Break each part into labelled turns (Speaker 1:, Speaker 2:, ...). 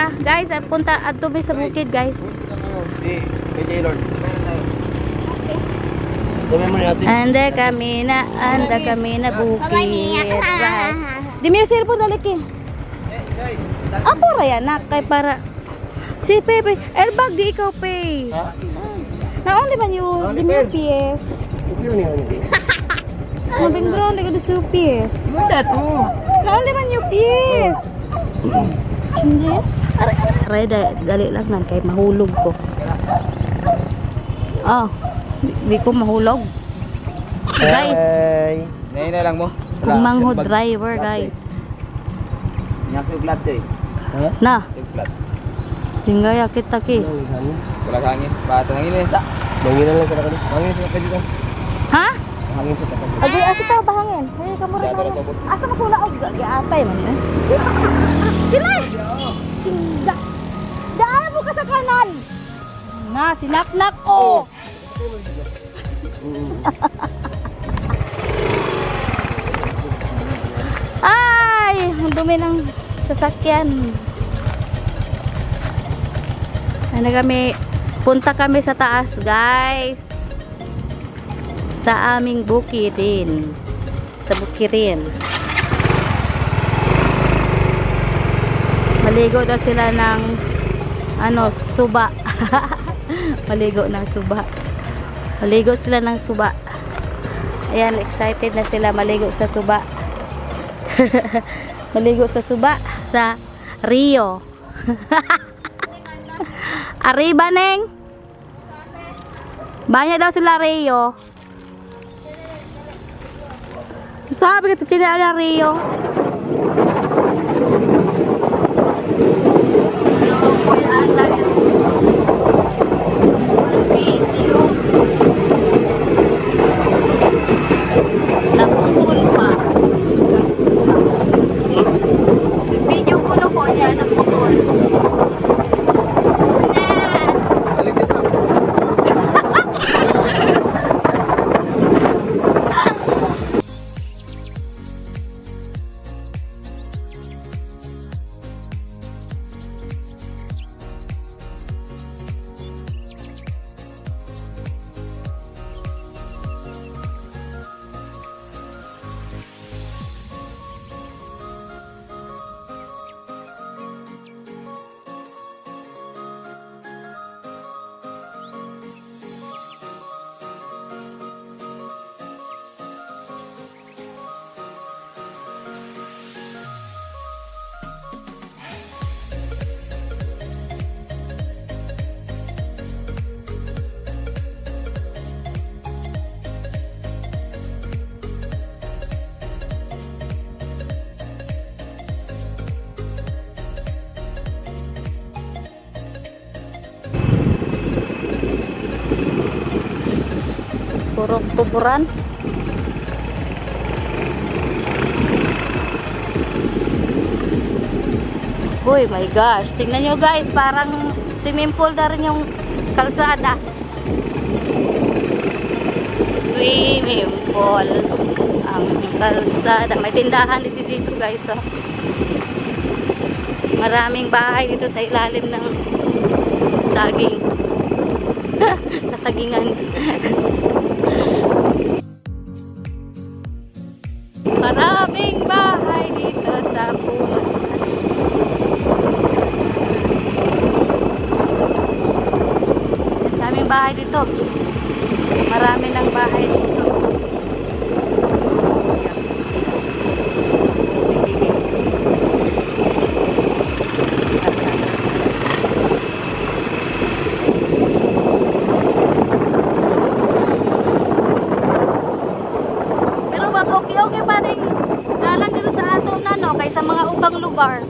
Speaker 1: ta. Guys, punta adto mi sa bukid, guys.
Speaker 2: Si PJ Lord. Sabi mo ni ate.
Speaker 1: Anda kami na bukid. Guys. Di mi cellphone dali ki. Apo ra yan nak kay para si Pepe, airbag di ikaw pay.
Speaker 2: Ha?
Speaker 1: Naon di man yung di mo PS. Ang background di ka di PS.
Speaker 2: Muda to.
Speaker 1: Naon di man yung PS. Hindi. Aray dali lang nan kay mahulog ko. Oh, di ko mahulog. Guys,
Speaker 2: Ngayon na lang mo.
Speaker 1: manghod driver guys.
Speaker 2: Nya suglat eh.
Speaker 1: Na,
Speaker 2: Suglat.
Speaker 1: tinggal kita ki.
Speaker 2: Wala hangin. Bato hangin sa. Hangin na lang sa kanila. Hangin sa kanila.
Speaker 1: Ha?
Speaker 2: Hangin sa kanila.
Speaker 1: Adi asa taw bahangin. Hey, kamu rin. Asa ka pula og gagi atay man eh. Sila. Sinda. Daan mo ka sa kanan. Na, sinaknak ko. Ay, ang dumi ng sasakyan. Ano kami, punta kami sa taas, guys. Sa aming bukirin. Sa bukirin. Maligo daw sila ng ano, suba. Maligo ng suba. Maligo sila ng suba. Ayan, excited na sila maligo sa suba. Maligo sa suba sa Rio. Arriba neng. Banyak daw sila Rio. Sabi kita cina ada Rio. Naputol pa. Video ko na po niya naputol. Purok kuburan. Uy, my gosh. Tingnan nyo guys, parang swimming pool na rin yung kalsada. Swimming pool. Ang kalsada. May tindahan dito guys. Oh. Maraming bahay dito sa ilalim ng saging. Kasagingan. Maraming bahay dito sa puno. Maraming bahay dito. Marami ng bahay dito. Okay pa rin dalan dito sa ato na no kaysa mga ubang lugar.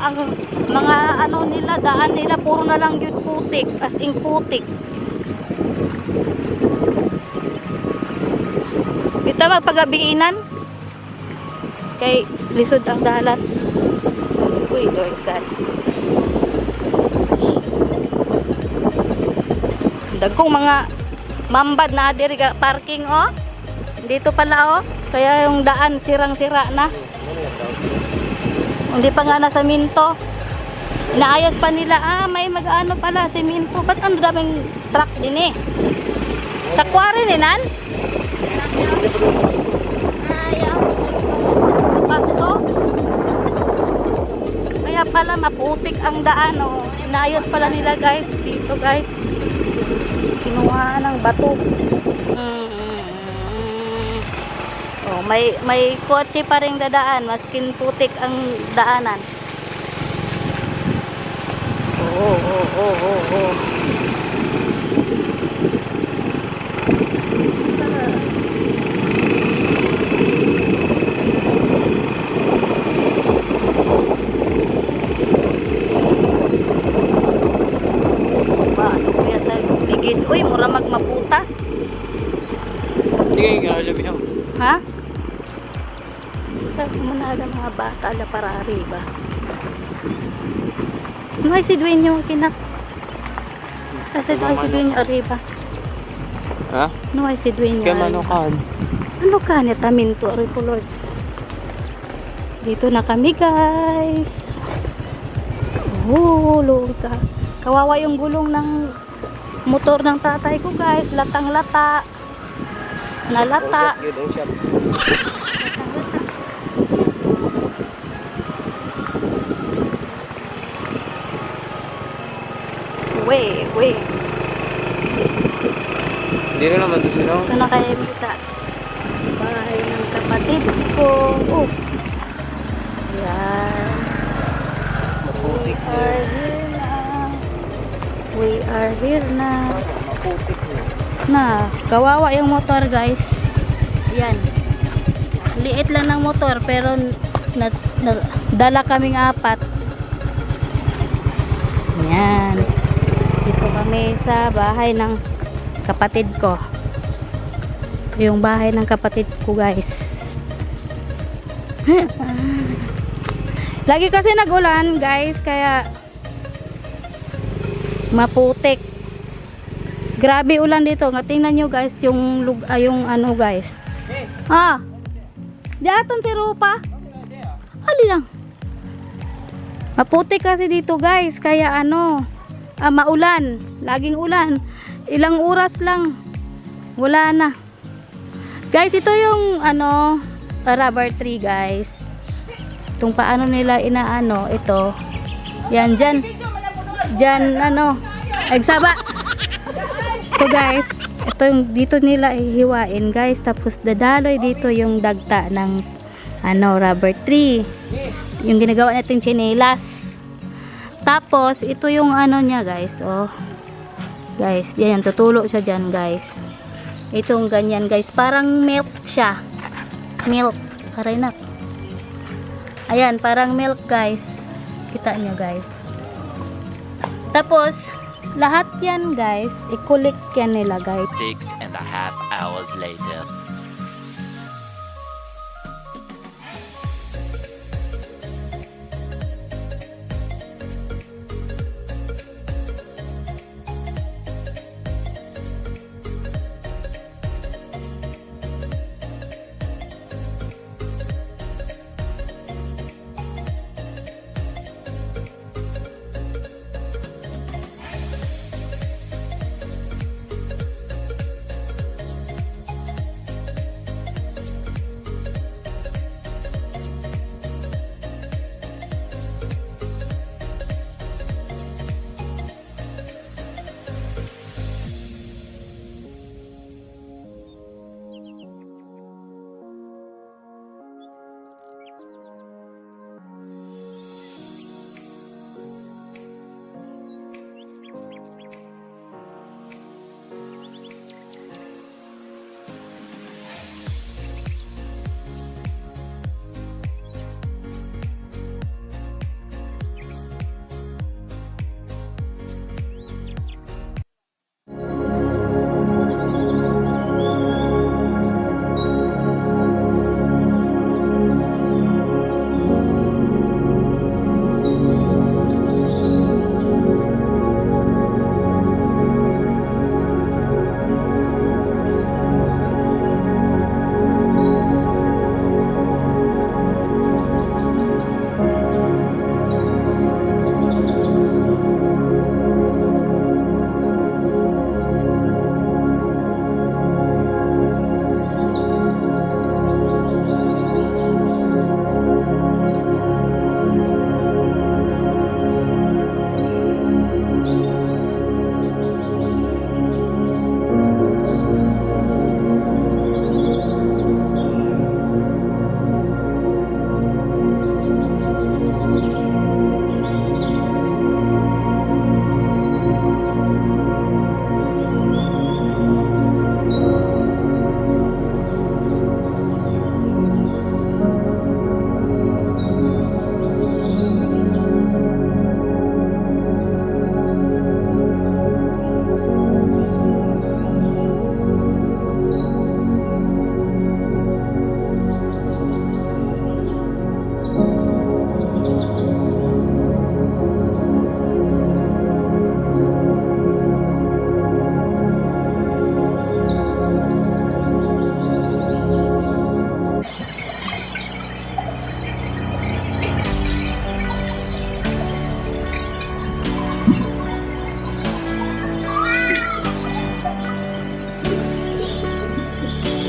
Speaker 1: Ang mga ano nila daan nila puro na lang yun putik, as in putik. Kita magpagabiinan kay lisod ang dalan. Uy, Lord God. Dagkong mga mambad na diri parking oh. Dito pala oh, kaya yung daan sirang-sira na. Hindi pa nga nasa minto. Naayos pa nila. May mag-ano pala, semento. Ba't ang daming truck din eh? Sa quarry ni Nan? Pasto? Kaya pala maputik ang daan. Oh. Naayos pala nila guys. Dito guys. Kinuha ng bato. Oh, may kotse pa ring dadaan. Maskin putik ang daanan. Oh. Paano kuya sa ligid? Uy, mura magmaputas.
Speaker 2: Hindi kayo kinalabi ako.
Speaker 1: Ha? Sa managa mga bata la para arriba. Ano ay si Dwayne yung kinak? Kasi ano ay si Dwayne yung arriba.
Speaker 2: Ha?
Speaker 1: Ano ay si Dwayne
Speaker 2: Kaya
Speaker 1: yung
Speaker 2: manukan.
Speaker 1: Ano ka niya tamin to arriba Lord? Dito na kami guys. Oh, Lord ka. Kawawa yung gulong ng motor ng tatay ko guys. Latang-lata. Nalata.
Speaker 2: Yun ang shop.
Speaker 1: Wait.
Speaker 2: Hindi rin naman ito sila.
Speaker 1: Ito na kayo sa bahay ng kapatid ko. Oh. Ayan.
Speaker 2: Maputik
Speaker 1: We are here na.
Speaker 2: Maputik
Speaker 1: Kawawa yung motor guys. Ayan. Liit lang ng motor pero dala kaming 4. Ayan. Dito kami sa bahay ng kapatid ko. Yung bahay ng kapatid ko guys. Lagi kasi nagulan guys kaya maputik. Grabe ulan dito. Tingnan nyo guys yung ano guys. Di aton tirupa. Ali lang. Maputik kasi dito guys. Kaya maulan. Laging ulan. Ilang oras lang. Wala na. Guys, ito yung rubber tree guys. Itong paano nila inaano. Ito. Yan dyan. Dyan Agsaba. Ito guys. Ito yung dito nila ihiwain guys. Tapos dadaloy dito yung dagta ng rubber tree. Yung ginagawa natin tsinelas. Tapos ito yung niya guys. Oh. Guys, yan tutulo siya diyan guys. Itong ganyan guys, parang milk siya. Milk, aray na. Ayan, parang milk guys. Kita nyo guys. Tapos lahat yan guys, i-collect yan nila guys.
Speaker 3: 6.5 hours later.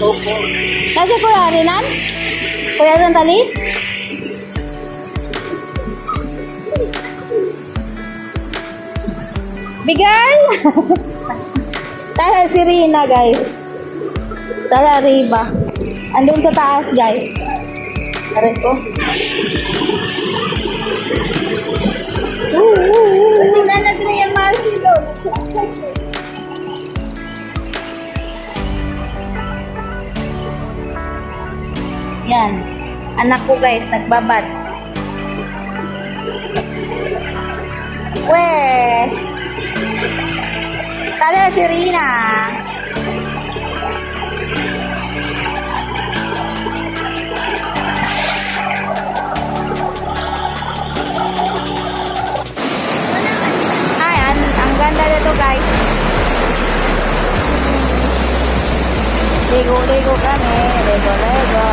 Speaker 1: Kasi Kuya Rinan? Kuya Rantali? Bigay! Tara si Rina, guys. Tara, Riba. Andun sa taas, guys. Tara ko. Kasi nalag na yung Marcy doon. Yan. Anak ko, guys, nagbabad. Weh! Tala si Rina. Ay, ang ganda nito, guys. Ligo-ligo kami. Ligo-ligo.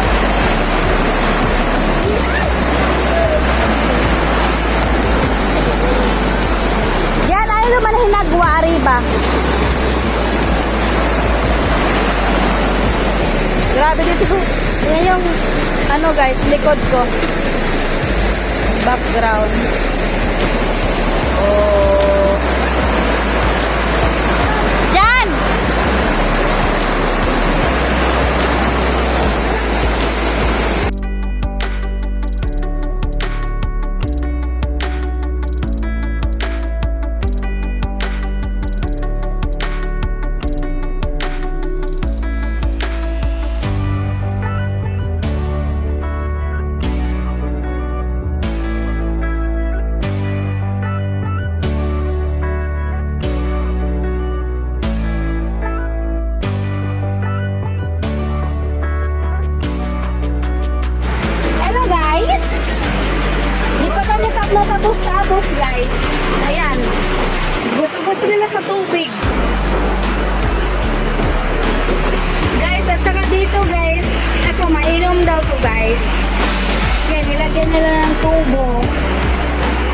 Speaker 1: Yan, ay naman hinagwa, Ariba. Grabe dito. Yan yung, ano guys, likod ko. Background. Oh. Yan! Hello guys! Di pa kami tapos guys. Ayan. Gusto nila sa tubig. Guys, at saka dito guys, ako mainom daw to guys. Yan, nilagyan nila ng tubo.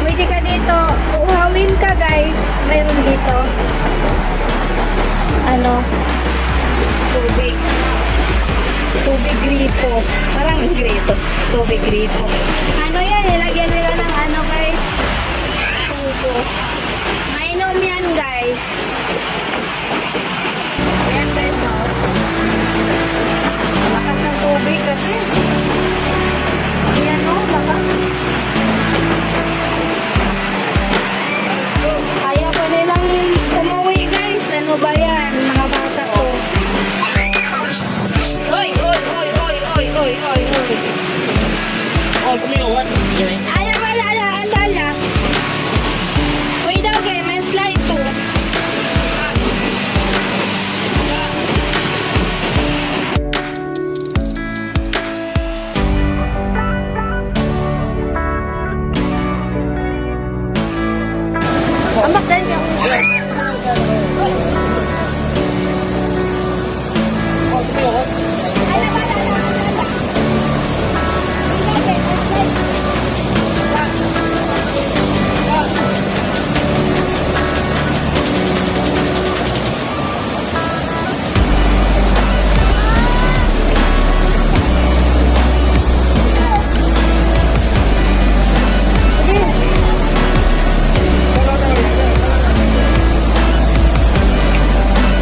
Speaker 1: Pwede ka dito, uhawin ka guys. Mayroon dito. Ano? Tubig. Tubig grito. Parang grito. Tubig grito. Ano yan? Nilagyan nila ng ano guys? Tubo. Mainom yan guys. Ayan guys, oh. Lakas ng tubig kasi. Ayan oh, lakas. Kaya pa nilang umuwi guys. Ano ba yan? Mga bata ko. Oy, oy, oy, oy, oy, oy, oy, oy.
Speaker 3: Oh, come here, what?
Speaker 1: Ala, ala, ala, ala, ala. Uy daw kayo, may slide to. Ambak din yung...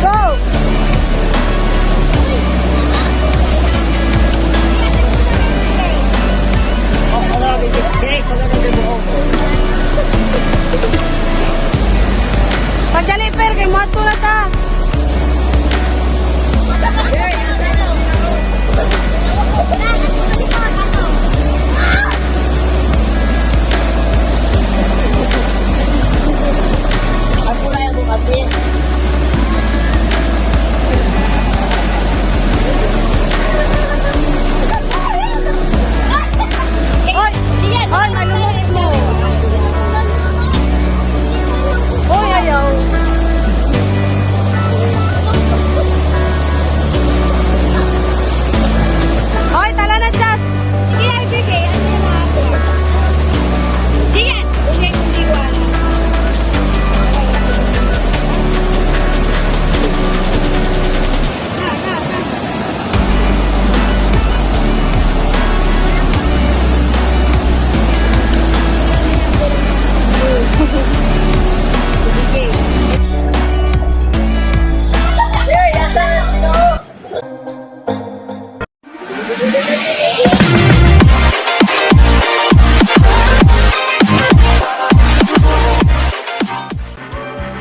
Speaker 1: Go! Pagdali per, kay Mato na ta.